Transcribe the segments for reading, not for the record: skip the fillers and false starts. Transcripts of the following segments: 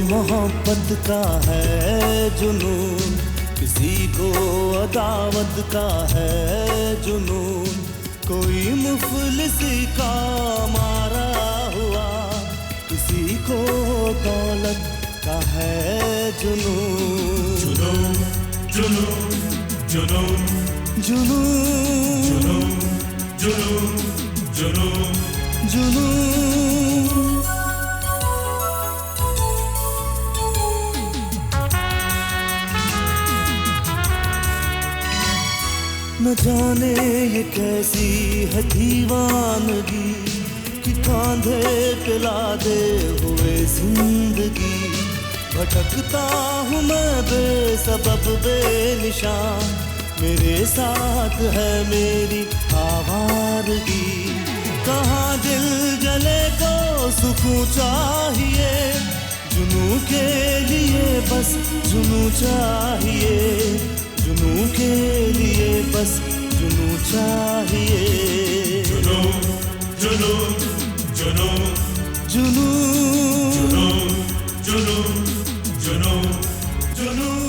मोहब्बत का है जुनून, किसी को अदावत का है जुनून, कोई मुफलिसी का मारा हुआ, किसी को दौलत का है जुनून। जुनून जुनून जुनून जुनून जुनून जुनून जुनून। न जाने ये कैसी है दीवानगी कि कांधे पे लादे हुए जिंदगी, भटकता हूँ मैं बेसबब बेनिशान, मेरे साथ है मेरी आवारगी। कहाँ दिल जले को सुकून चाहिए, जुनून के लिए बस जुनून चाहिए, जुनून के लिए बस जुनून चाहिए। जुनून जुनून जुनून जुनून जुनून जुनून जुनून।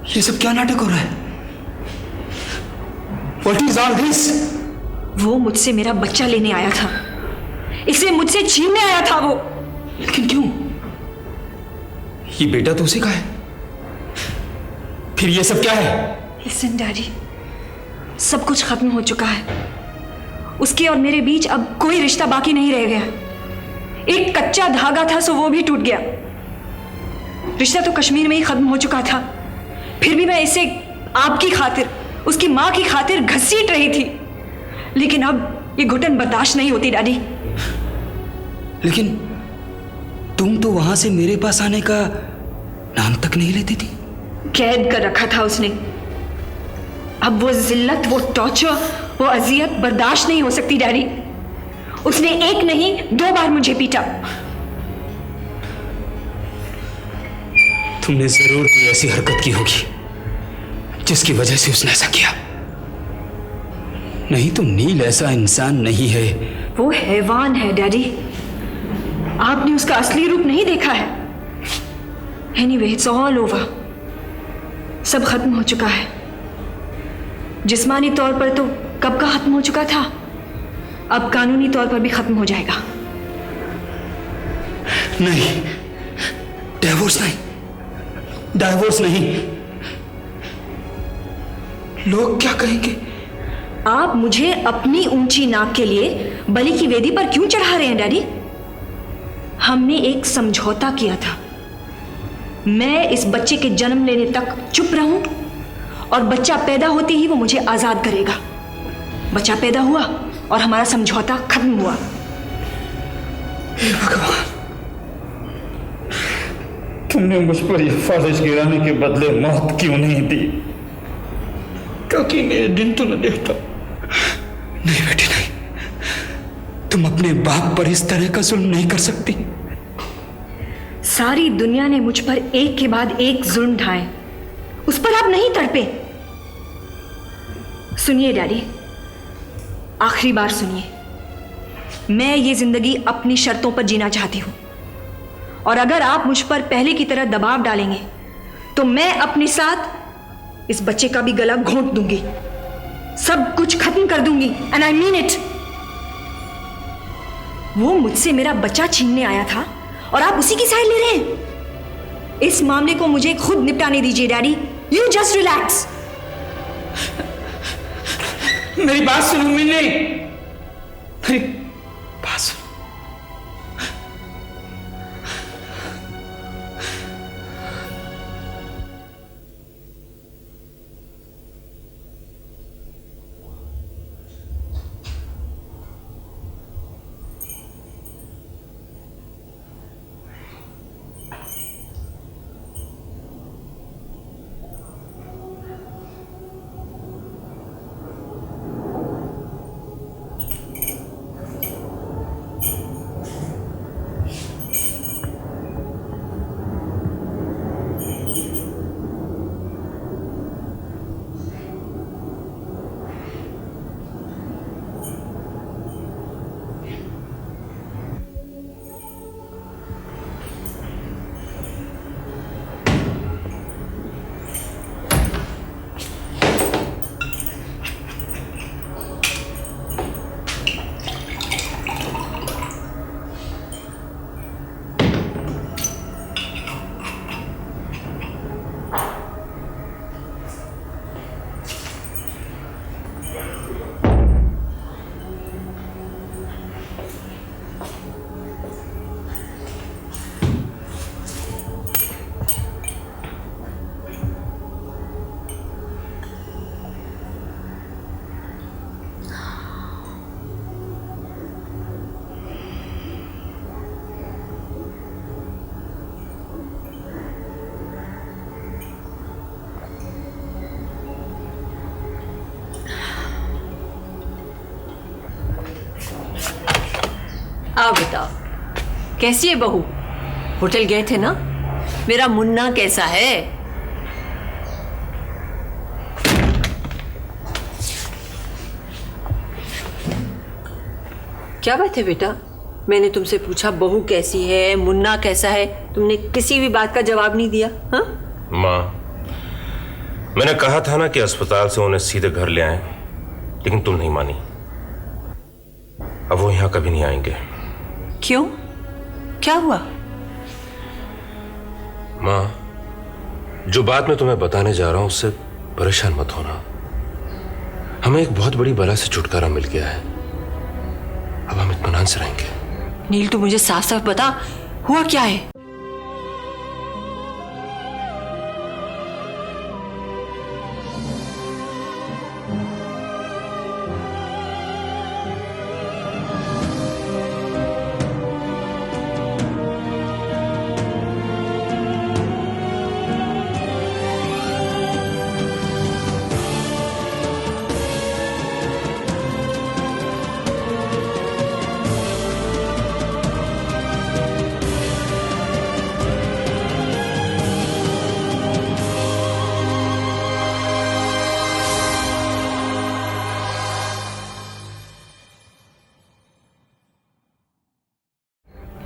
ये सब क्या नाटक हो रहा है? What is all this? वो मुझसे मेरा बच्चा लेने आया था, इसे मुझसे छीनने आया था वो। लेकिन क्यों? ये बेटा तो उसी का है, फिर ये सब क्या है? लिसन डैडी, सब कुछ खत्म हो चुका है। उसके और मेरे बीच अब कोई रिश्ता बाकी नहीं रह गया। एक कच्चा धागा था सो वो भी टूट गया। रिश्ता तो कश्मीर में ही खत्म हो चुका था, फिर भी मैं इसे आपकी खातिर, उसकी माँ की खातिर घसीट रही थी। लेकिन अब ये घुटन बर्दाश्त नहीं होती डैडी। लेकिन तुम तो वहां से मेरे पास आने का नाम तक नहीं लेती थी। कैद कर रखा था उसने। अब वो जिल्लत, वो टॉर्चर, वो अजियत बर्दाश्त नहीं हो सकती डैडी। उसने एक नहीं 2 बार मुझे पीटा। तुमने जरूर कोई ऐसी हरकत की होगी जिसकी वजह से उसने ऐसा किया। नहीं तो नील ऐसा इंसान नहीं है। वो हैवान है डैडी, आपने उसका असली रूप नहीं देखा है। Anyway, it's all over. सब खत्म हो चुका है। जिस्मानी तौर पर तो कब का खत्म हो चुका था, अब कानूनी तौर पर भी खत्म हो जाएगा। नहीं, डिवोर्स नहीं, डिवोर्स नहीं। लोग क्या कहेंगे? आप मुझे अपनी ऊंची नाक के लिए बलि की वेदी पर क्यों चढ़ा रहे हैं डैडी? हमने एक समझौता किया था। मैं इस बच्चे के जन्म लेने तक चुप रहूं और बच्चा पैदा होते ही वो मुझे आजाद करेगा। बच्चा पैदा हुआ और हमारा समझौता खत्म हुआ। हे भगवान, तुमने मुझ पर यह फालिश गिराने के बदले मौत क्यों नहीं दी? क्योंकि मेरे दिन तो न देखता। नहीं बेटी नहीं, तुम अपने बाप पर इस तरह का जुल्म नहीं कर सकती। सारी दुनिया ने मुझ पर एक के बाद एक जुल्म ढाए, उस पर आप नहीं तड़पे। सुनिए डैडी, आखिरी बार सुनिए। मैं ये जिंदगी अपनी शर्तों पर जीना चाहती हूं, और अगर आप मुझ पर पहले की तरह दबाव डालेंगे तो मैं अपने साथ इस बच्चे का भी गला घोंट दूंगी, सब कुछ खत्म कर दूंगी। And I mean it. वो मुझसे मेरा बच्चा छीनने आया था और आप उसी की साइड ले रहे हैं। इस मामले को मुझे खुद निपटाने दीजिए डैडी। You just relax. मेरी बात सुनो मिन्नी, मेरी बात सुनो। आओ बताओ, कैसी है बहू? होटल गए थे ना? मेरा मुन्ना कैसा है? क्या बात है बेटा? मैंने तुमसे पूछा बहू कैसी है, मुन्ना कैसा है, तुमने किसी भी बात का जवाब नहीं दिया। हाँ माँ, मैंने कहा था ना कि अस्पताल से उन्हें सीधे घर ले आए, लेकिन तुम नहीं मानी। अब वो यहां कभी नहीं आएंगे। क्यों? क्या हुआ? माँ, जो बात मैं तुम्हें बताने जा रहा हूं उससे परेशान मत होना। हमें एक बहुत बड़ी बला से छुटकारा मिल गया है। अब हम इत्मीनान से रहेंगे। नील, तू मुझे साफ साफ बता, हुआ क्या है?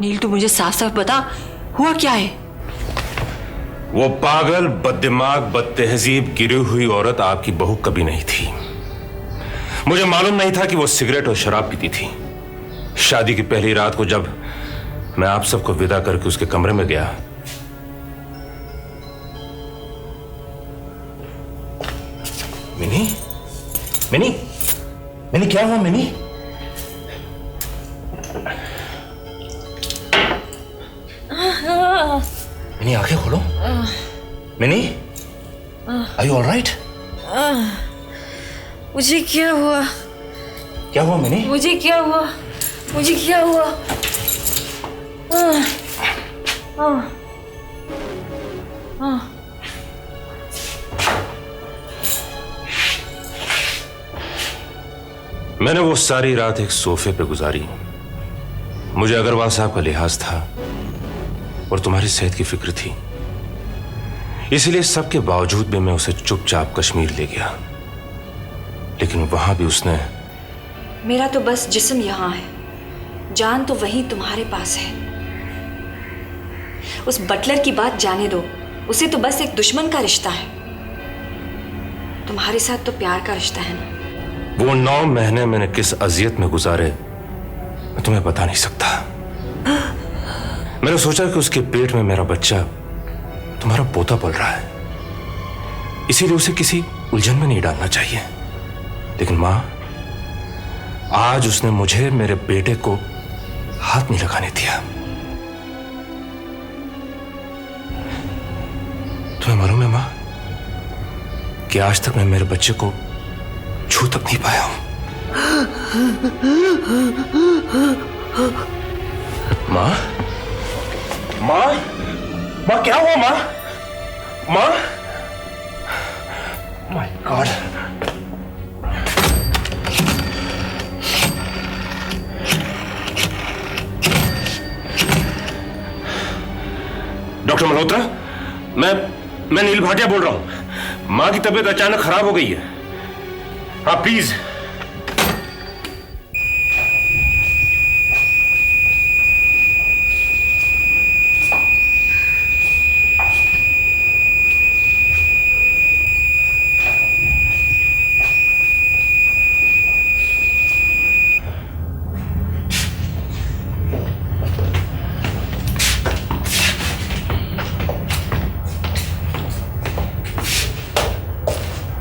नील, तू मुझे साफ साफ बता, हुआ क्या है? वो पागल, बददिमाग, बदतहजीब, गिरी हुई औरत आपकी बहू कभी नहीं थी। मुझे मालूम नहीं था कि वो सिगरेट और शराब पीती थी। शादी की पहली रात को जब मैं आप सबको विदा करके उसके कमरे में गया, मिनी, मिनी, मिनी, क्या हुआ मिनी? मिनी, आंखें खोलो। Mini, are you all right? मुझे क्या हुआ? क्या हुआ मिनी? मुझे क्या हुआ? मुझे क्या हुआ? मैंने वो सारी रात एक सोफे पे गुजारी। मुझे अग्रवाल साहब का लिहाज था और तुम्हारी सेहत की फिक्र थी, इसलिए सबके बावजूद भी मैं उसे चुपचाप कश्मीर ले गया। लेकिन वहां भी उसने... मेरा तो बस जिस्म यहाँ है, जान तो वहीं तुम्हारे पास है। उस बटलर की बात जाने दो, उसे तो बस एक दुश्मन का रिश्ता है। तुम्हारे साथ तो प्यार का रिश्ता है ना। वो 9 महीने मैंने किस अजियत में गुजारे मैं तुम्हें बता नहीं सकता। मैंने सोचा कि उसके पेट में मेरा बच्चा तुम्हारा पोता पल रहा है, इसीलिए उसे किसी उलझन में नहीं डालना चाहिए। लेकिन मां, आज उसने मुझे मेरे बेटे को हाथ नहीं लगाने दिया। तुम्हें मालूम है मां कि आज तक मैं मेरे बच्चे को छू तक नहीं पाया हूं। मां, मां, मां, क्या हुआ मां? मां, माय गॉड। डॉक्टर मल्होत्रा, मैं नील भाटिया बोल रहा हूं। मां की तबीयत अचानक खराब हो गई है। हाँ प्लीज।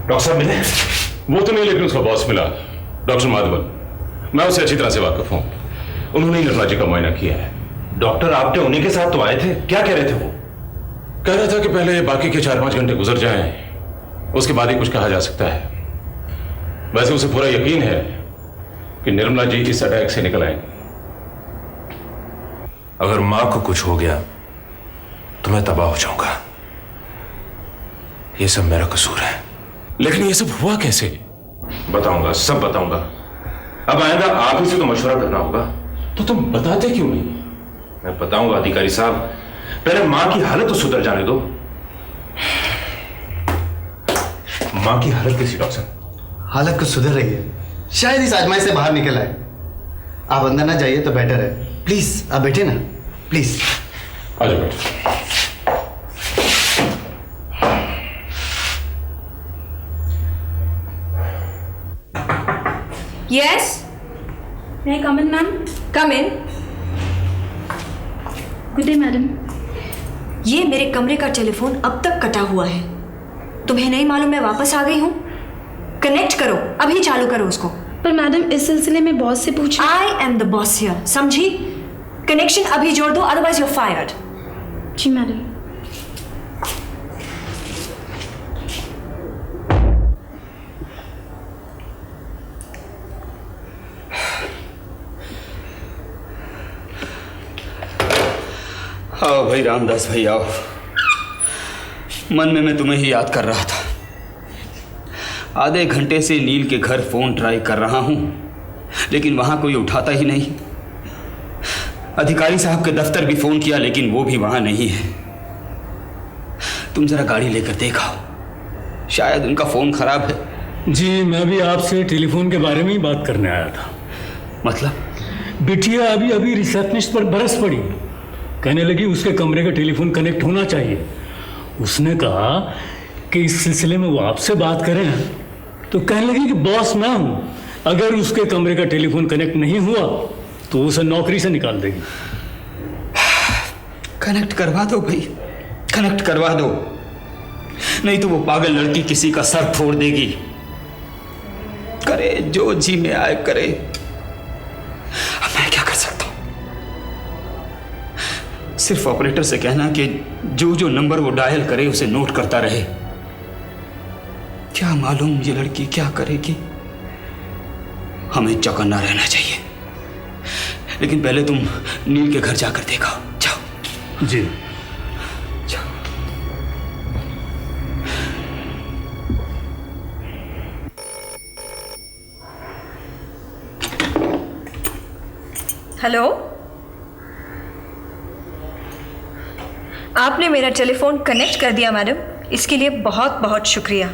डॉक्टर साहब मिले? वो तो नहीं, लेकिन उसका बॉस मिला, डॉक्टर माधवन। मैं उससे अच्छी तरह से वाकिफ हूं। उन्होंने निर्मला जी का मुआयना किया है। डॉक्टर, आपने उन्हीं के साथ तो आए थे, क्या कह रहे थे वो? कह रहा था कि पहले बाकी के 4-5 घंटे गुजर जाएं, उसके बाद ही कुछ कहा जा सकता है। वैसे उसे पूरा यकीन है कि निर्मला जी इस अटैक से निकल आएंगे। अगर मां को कुछ हो गया तो मैं तबाह हो जाऊंगा। ये सब मेरा कसूर है। लेकिन ये सब हुआ कैसे? बताऊंगा, सब बताऊंगा। अब आइंदा आप ही से तो मशवरा करना होगा। तो तुम बताते क्यों नहीं? मैं बताऊंगा अधिकारी साहब, पहले मां की हालत तो सुधर जाने दो। मां की हालत कैसी डॉक्टर? हालत कुछ सुधर रही है, शायद इस आजमाइश से बाहर निकल आए। आप अंदर ना जाइए तो बेटर है। प्लीज आप बैठे ना, प्लीज। आ जाओ बेटा। यस, मैं come in ma'am? Come in. Good day madam. ये मेरे कमरे का टेलीफोन अब तक कटा हुआ है। तुम्हें नहीं मालूम मैं वापस आ गई हूँ? कनेक्ट करो, अभी चालू करो उसको। पर मैडम इस सिलसिले में बॉस से पूछो। I am the boss here, समझी? कनेक्शन अभी जोड़ दो, अदरवाइज यू आर फायर्ड। जी मैडम। आओ भाई रामदास भाई आओ। मन में मैं तुम्हें ही याद कर रहा था। आधे घंटे से नील के घर फोन ट्राई कर रहा हूं, लेकिन वहां कोई उठाता ही नहीं। अधिकारी साहब के दफ्तर भी फोन किया, लेकिन वो भी वहां नहीं है। तुम जरा गाड़ी लेकर देखो, शायद उनका फोन खराब है। जी मैं भी आपसे टेलीफोन के बारे में ही बात करने आया था। मतलब? बिटिया अभी अभी रिसेप्शनिस्ट पर बरस पड़ी, कहने लगी उसके कमरे का टेलीफोन कनेक्ट होना चाहिए। उसने कहा कि इस सिलसिले में वो आपसे बात करें, तो कहने लगी कि बॉस मैं हूं, अगर उसके कमरे का टेलीफोन कनेक्ट नहीं हुआ तो उसे नौकरी से निकाल देगी। कनेक्ट करवा दो भाई, कनेक्ट करवा दो, नहीं तो वो पागल लड़की किसी का सर फोड़ देगी। करे जो जी में आए करे। अब मैं क्या कर सकता हूं? सिर्फ ऑपरेटर से कहना कि जो जो नंबर वो डायल करे उसे नोट करता रहे। क्या मालूम ये लड़की क्या करेगी। हमें चौकन्ना रहना चाहिए। लेकिन पहले तुम नील के घर जाकर देखो। जाओ। जी। जाओ। हेलो, आपने मेरा टेलीफोन कनेक्ट कर दिया मैडम, इसके लिए बहुत बहुत शुक्रिया।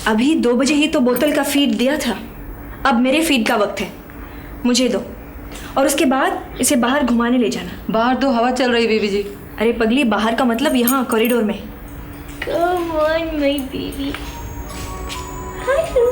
अभी 2 बजे ही तो बोतल का फीड दिया था, अब मेरे फीड का वक्त है, मुझे दो। और उसके बाद इसे बाहर घुमाने ले जाना। बाहर तो हवा चल रही बीबी जी। अरे पगली, बाहर का मतलब यहाँ कॉरिडोर में। Come on, my baby. Hello.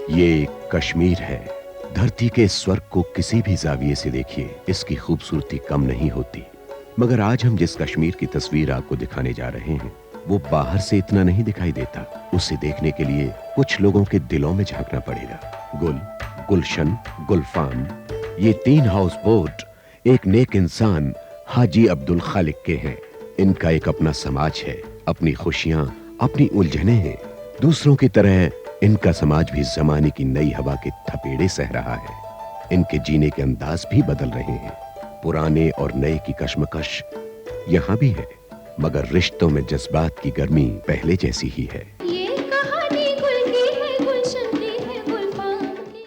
ये कश्मीर है। धरती के स्वर्ग को किसी भी जाविये से देखिए, इसकी खूबसूरती कम नहीं होती। मगर आज हम जिस कश्मीर की तस्वीर आपको दिखाने जा रहे हैं, वो बाहर से इतना नहीं दिखाई देता। उसे देखने के लिए कुछ लोगों के दिलों में झांकना पड़ेगा। गुल, गुलशन, गुलफाम, ये 3 हाउस बोट एक नेक इंसान हाजी अब्दुल खालिक के हैं। इनका एक अपना समाज है, अपनी खुशियां, अपनी उलझनें हैं। दूसरों की तरह इनका समाज भी जमाने की नई हवा के थपेड़े सह रहा है। इनके जीने के अंदाज भी बदल रहे हैं। पुराने और नए की कश्मकश यहां भी है, मगर रिश्तों में जज्बात की गर्मी पहले जैसी ही है। ये कहानी गुल की है, गुलशन की है, गुलफाम की।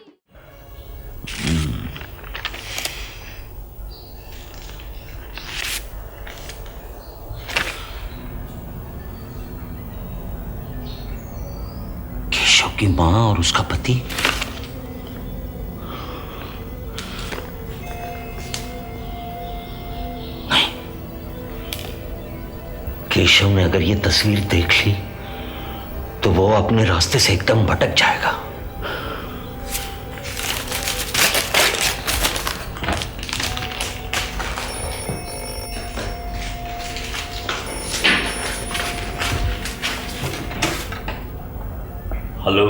केशव की मां और उसका पति। नहीं, केशव ने अगर ये तस्वीर देख ली तो वो अपने रास्ते से एकदम भटक जाएगा। हेलो,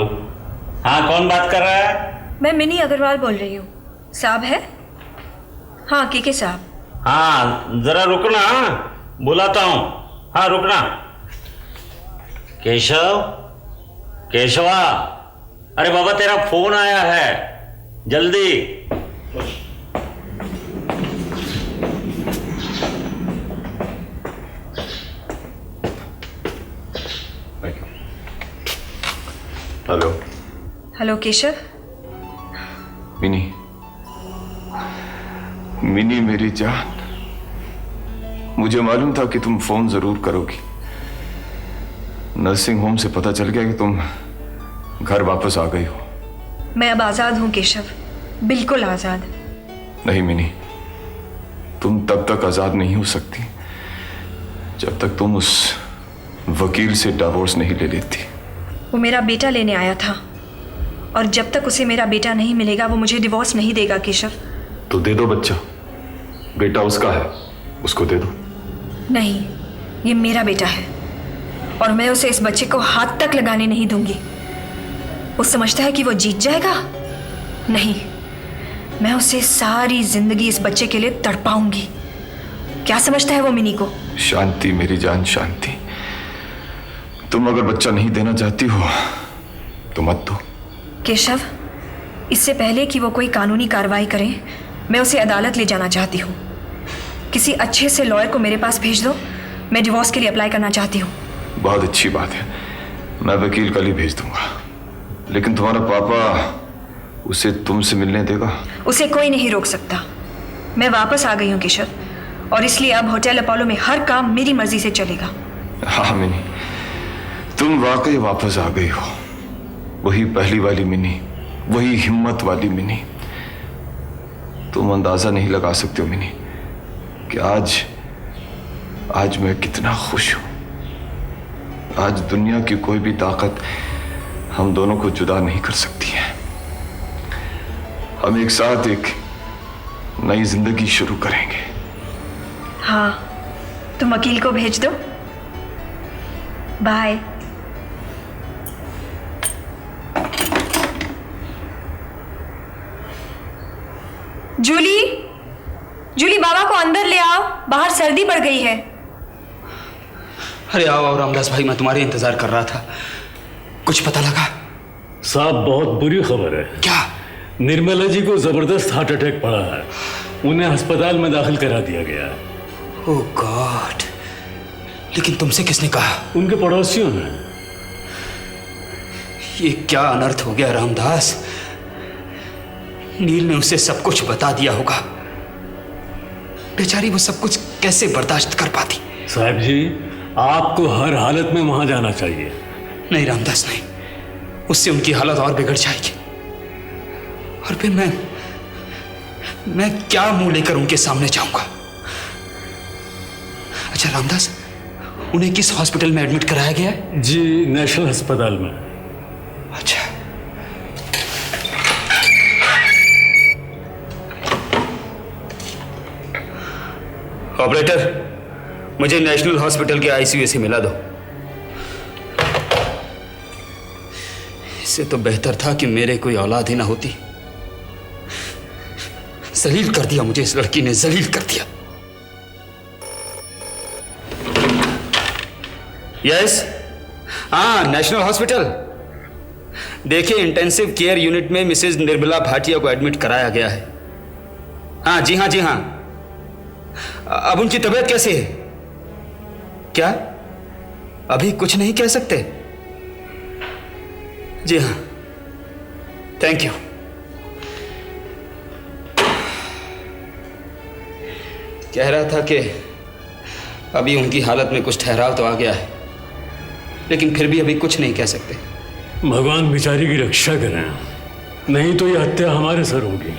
हाँ कौन बात कर रहा है? मैं मिनी अग्रवाल बोल रही हूँ। साहब है? हाँ के साहब। हाँ जरा रुकना, बुलाता हूँ। हाँ रुकना। केशव, केशवा, अरे बाबा तेरा फोन आया है, जल्दी। Hello. Hello Keshav. Mini, mini मेरी जान, मुझे मालूम था कि तुम फोन जरूर करोगी। नर्सिंग होम से पता चल गया कि तुम घर वापस आ गई हो। मैं अब आजाद हूं केशव, बिल्कुल आजाद। नहीं मिनी, तुम तब तक आजाद नहीं हो सकती जब तक तुम उस वकील से डिवोर्स नहीं ले लेती। वो मेरा बेटा लेने आया था और जब तक उसे मेरा बेटा नहीं मिलेगा वो मुझे डिवोर्स नहीं देगा केशव। तो दे दो बच्चा, बेटा उसका है, उसको दे दो। नहीं, ये मेरा बेटा है और मैं उसे इस बच्चे को हाथ तक लगाने नहीं दूंगी। वो समझता है कि वो जीत जाएगा। नहीं, मैं उसे सारी जिंदगी इस बच्चे के लिए तड़पाऊंगी। क्या समझता है वो मिनी को? शांति मेरी जान, शांति। तुम अगर बच्चा नहीं देना चाहती हो तो मत दो। केशव, इससे पहले कि वो कोई कानूनी कार्रवाई करे, मैं उसे अदालत ले जाना चाहती हूँ। किसी अच्छे से लॉयर को मेरे पास भेज दो, मैं डिवोर्स के लिए अप्लाई करना चाहती हूँ। बहुत अच्छी बात है, मैं वकील कल ही भेज दूंगा। लेकिन तुम्हारा पापा उसे तुमसे मिलने देगा? उसे कोई नहीं रोक सकता। मैं वापस आ गई हूँ केशव, और इसलिए अब होटल अपोलो में हर काम मेरी मर्जी से चलेगा। हाँ मिनी, तुम वाकई वापस आ गई हो। वही पहली वाली मिनी, वही हिम्मत वाली मिनी। तुम अंदाजा नहीं लगा सकते हो मिनी कि आज मैं कितना खुश हूं। आज दुनिया की कोई भी ताकत हम दोनों को जुदा नहीं कर सकती है। हम एक साथ एक नई जिंदगी शुरू करेंगे। हाँ, तुम वकील को भेज दो। बाय। जूली, जूली बाबा को अंदर ले आओ, बाहर सर्दी बढ़ गई है। अरे आओ आओ रामदास भाई, मैं तुम्हारे इंतजार कर रहा था। कुछ पता लगा? साहब बहुत बुरी खबर है। क्या? निर्मला जी को जबरदस्त हार्ट अटैक पड़ा है, उन्हें अस्पताल में दाखिल करा दिया गया है। ओह गॉड, लेकिन तुमसे किसने कहा? उनके पड़ोसियों ने। ये क्या अनर्थ हो गया रामदास? नील ने उसे सब कुछ बता दिया होगा। बेचारी वो सब कुछ कैसे बर्दाश्त कर पाती? साहब जी, आपको हर हालत में वहां जाना चाहिए। नहीं रामदास नहीं, उससे उनकी हालत और बिगड़ जाएगी। और फिर मैं क्या मुंह लेकर उनके सामने जाऊंगा? अच्छा रामदास, उन्हें किस हॉस्पिटल में एडमिट कराया गया है? जी, नेशनल अस्पताल में। अच्छा। ऑपरेटर, मुझे नेशनल हॉस्पिटल के आईसीयू से मिला दो। इससे तो बेहतर था कि मेरे कोई औलाद ही ना होती। जलील कर दिया मुझे इस लड़की ने, जलील कर दिया। यस, हाँ नेशनल हॉस्पिटल। देखिए, इंटेंसिव केयर यूनिट में मिसेज निर्मला भाटिया को एडमिट कराया गया है। हाँ जी, हाँ जी, हाँ। अब उनकी तबीयत कैसी है? क्या अभी कुछ नहीं कह सकते? जी हाँ, थैंक यू। कह रहा था कि अभी उनकी हालत में कुछ ठहराव तो आ गया है, लेकिन फिर भी अभी कुछ नहीं कह सकते। भगवान बेचारी की रक्षा करें, नहीं तो ये हत्या हमारे सर होगी।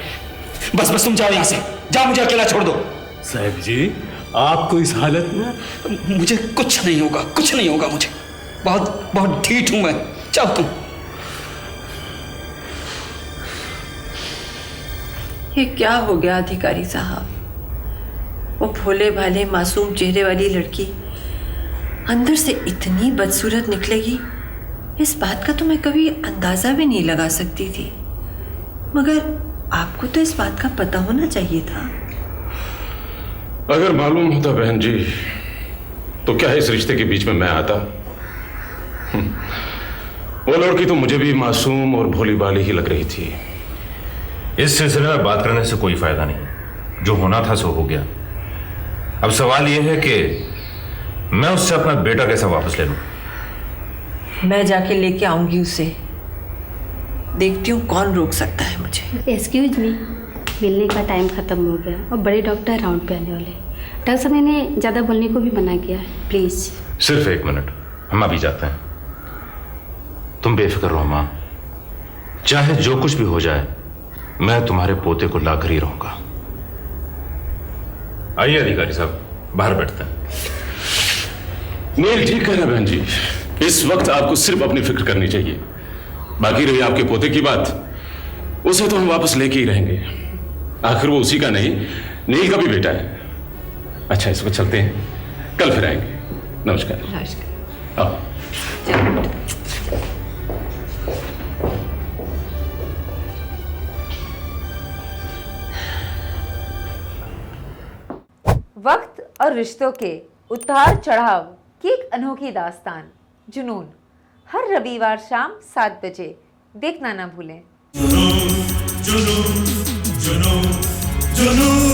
बस बस, तुम जाओ यहां से, जाओ, मुझे अकेला छोड़ दो। साहब जी, आपको इस हालत में? मुझे कुछ नहीं होगा, कुछ नहीं होगा मुझे। बहुत बहुत ढीठ हूं मैं। जाओ तुम। ये क्या हो गया अधिकारी साहब? वो भोले भाले मासूम चेहरे वाली लड़की अंदर से इतनी बदसूरत निकलेगी, इस बात का तो मैं कभी अंदाजा भी नहीं लगा सकती थी, मगर आपको तो इस बात का पता होना चाहिए था। अगर मालूम होता बहन जी तो क्या इस रिश्ते के बीच में मैं आता। वो लड़की तो मुझे भी मासूम और भोली भाली ही लग रही थी। इस सिलसिले में बात करने से कोई फायदा नहीं, जो होना था सो हो गया। अब सवाल यह है कि मैं उससे अपना बेटा कैसे वापस ले लूं? मैं जाके लेके आऊंगी उसे, देखती हूँ कौन रोक सकता है मुझे। एक्सक्यूज मी, मिलने का टाइम ख़त्म हो गया और बड़े डॉक्टर राउंड पे आने वाले। डॉक्टर साहब ने ज़्यादा बोलने को भी मना किया है, प्लीज़। सिर्फ 1 मिनट, हम अभी जाते हैं। तुम बेफिक्र रहो मां, चाहे जो कुछ भी हो जाए मैं तुम्हारे पोते को लाकर ही रहूंगा। आइए अधिकारी साहब, बाहर बैठते हैं। नील ठीक कह रहा बहन जी, इस वक्त आपको सिर्फ अपनी फिक्र करनी चाहिए। बाकी रही आपके पोते की बात, उसे तो हम वापस लेके ही रहेंगे। आखिर वो उसी का नहीं, नील का भी बेटा है। अच्छा इस वक्त चलते हैं, कल फिर आएंगे। नमस्कार। नमस्कार। आओ। वक्त और रिश्तों के उतार चढ़ाव की एक अनोखी दास्तान जुनून, हर रविवार शाम 7 बजे देखना ना भूलें। जुनून जुनून जुनून जुनून।